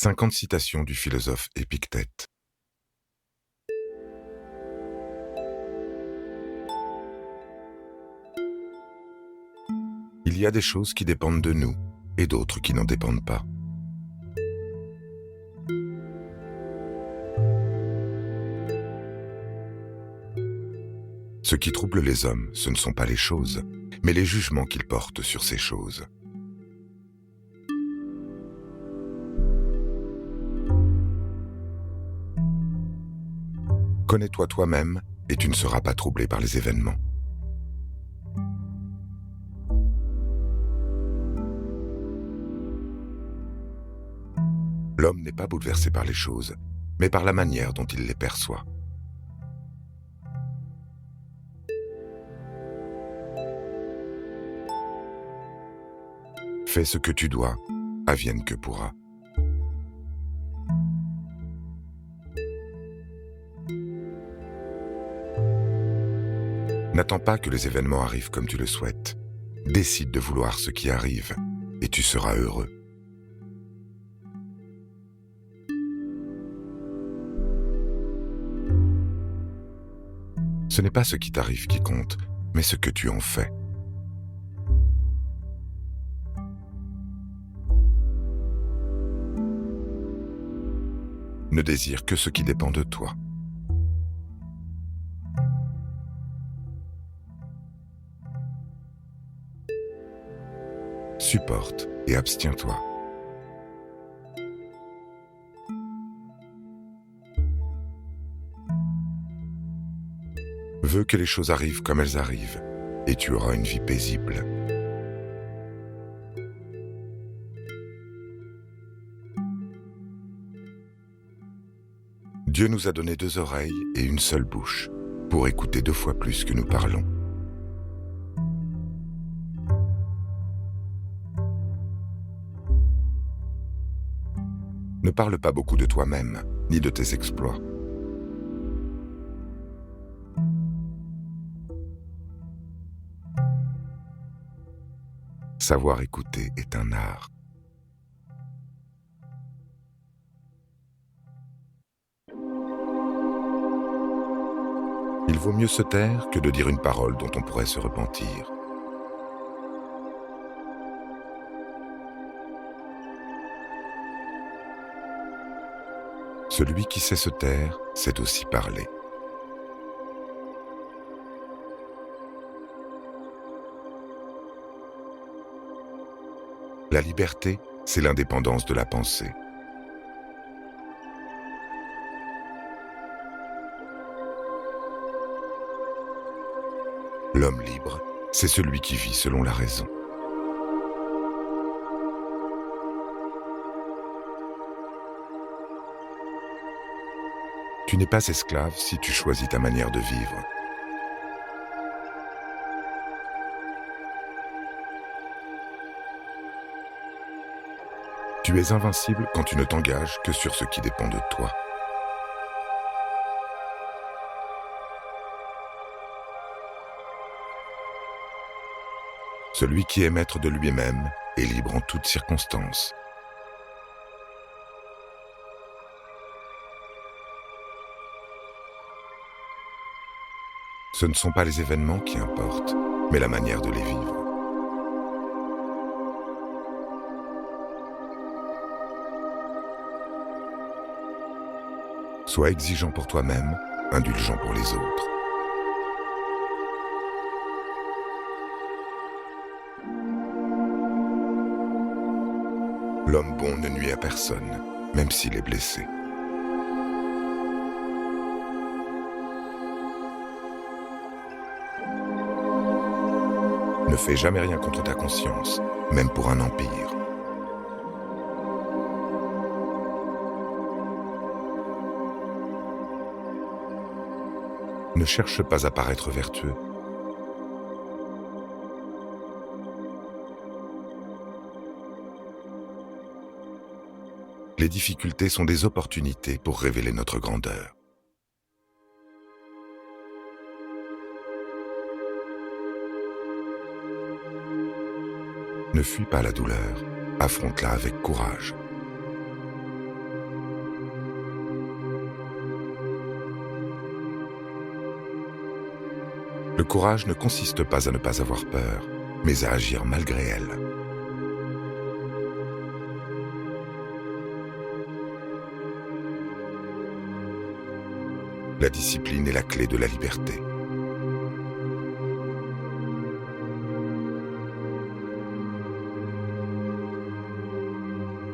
50 citations du philosophe Épictète. Il y a des choses qui dépendent de nous et d'autres qui n'en dépendent pas. Ce qui trouble les hommes, ce ne sont pas les choses, mais les jugements qu'ils portent sur ces choses. Connais-toi toi-même et tu ne seras pas troublé par les événements. L'homme n'est pas bouleversé par les choses, mais par la manière dont il les perçoit. Fais ce que tu dois, advienne que pourra. N'attends pas que les événements arrivent comme tu le souhaites. Décide de vouloir ce qui arrive, et tu seras heureux. Ce n'est pas ce qui t'arrive qui compte, mais ce que tu en fais. Ne désire que ce qui dépend de toi. Supporte et abstiens-toi. Veux que les choses arrivent comme elles arrivent, et tu auras une vie paisible. Dieu nous a donné 2 oreilles et une seule bouche, pour écouter 2 fois plus que nous parlons. Ne parle pas beaucoup de toi-même, ni de tes exploits. Savoir écouter est un art. Il vaut mieux se taire que de dire une parole dont on pourrait se repentir. Celui qui sait se taire, sait aussi parler. La liberté, c'est l'indépendance de la pensée. L'homme libre, c'est celui qui vit selon la raison. Tu n'es pas esclave si tu choisis ta manière de vivre. Tu es invincible quand tu ne t'engages que sur ce qui dépend de toi. Celui qui est maître de lui-même est libre en toutes circonstances. Ce ne sont pas les événements qui importent, mais la manière de les vivre. Sois exigeant pour toi-même, indulgent pour les autres. L'homme bon ne nuit à personne, même s'il est blessé. Ne fais jamais rien contre ta conscience, même pour un empire. Ne cherche pas à paraître vertueux. Les difficultés sont des opportunités pour révéler notre grandeur. Ne fuis pas la douleur, affronte-la avec courage. Le courage ne consiste pas à ne pas avoir peur, mais à agir malgré elle. La discipline est la clé de la liberté.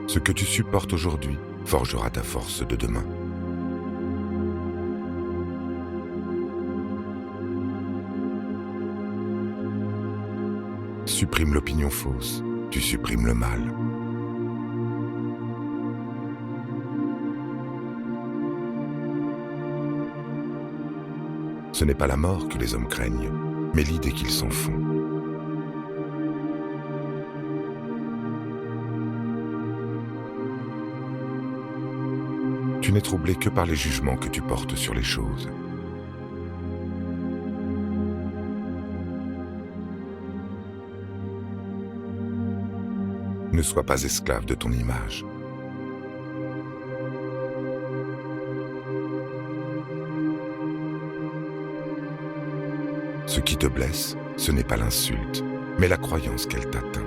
Ce que tu supportes aujourd'hui forgera ta force de demain. Supprime l'opinion fausse, tu supprimes le mal. Ce n'est pas la mort que les hommes craignent, mais l'idée qu'ils s'en font. Tu n'es troublé que par les jugements que tu portes sur les choses. Ne sois pas esclave de ton image. Ce qui te blesse, ce n'est pas l'insulte, mais la croyance qu'elle t'atteint.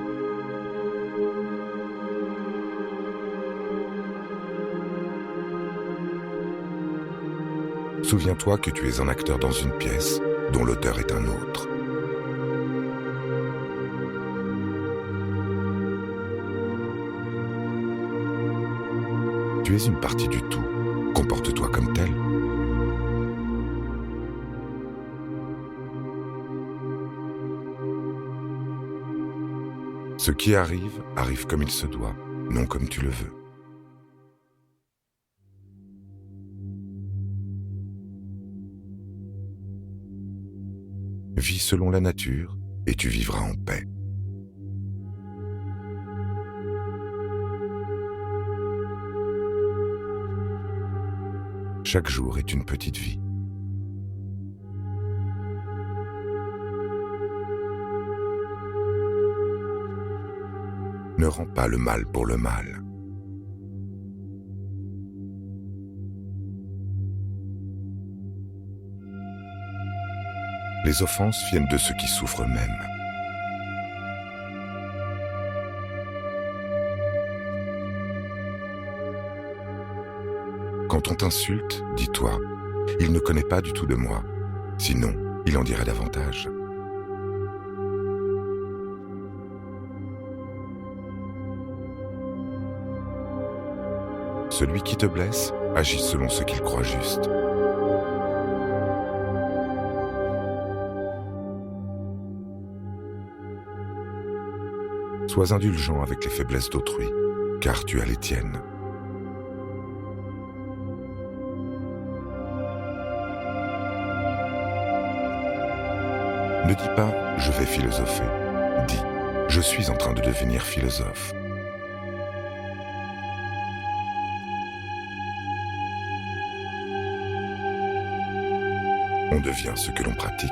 Souviens-toi que tu es un acteur dans une pièce dont l'auteur est un autre. Tu es une partie du tout. Comporte-toi comme tel. Ce qui arrive, arrive comme il se doit, non comme tu le veux. Vis selon la nature et tu vivras en paix. Chaque jour est une petite vie. Ne rends pas le mal pour le mal. Les offenses viennent de ceux qui souffrent eux-mêmes. Quand on t'insulte, dis-toi, il ne connaît pas du tout de moi, sinon il en dirait davantage. Celui qui te blesse agit selon ce qu'il croit juste. Sois indulgent avec les faiblesses d'autrui, car tu as les tiennes. Ne dis pas « je vais philosopher », dis « je suis en train de devenir philosophe ». On devient ce que l'on pratique.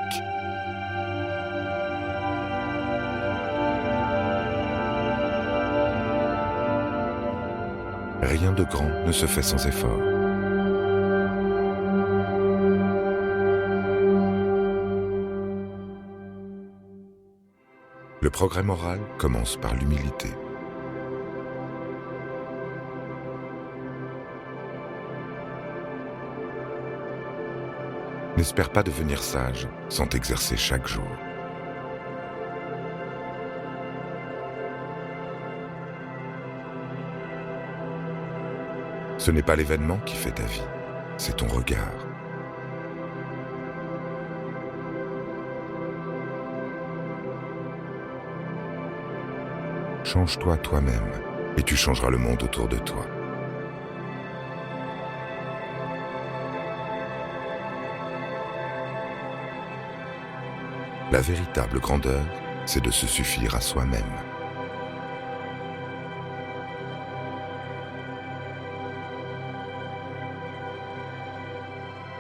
Rien de grand ne se fait sans effort. Le progrès moral commence par l'humilité. N'espère pas devenir sage sans t'exercer chaque jour. Ce n'est pas l'événement qui fait ta vie, c'est ton regard. Change-toi toi-même et tu changeras le monde autour de toi. La véritable grandeur, c'est de se suffire à soi-même.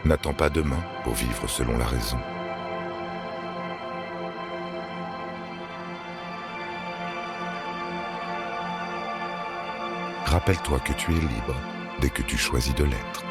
N'attends pas demain pour vivre selon la raison. Rappelle-toi que tu es libre dès que tu choisis de l'être.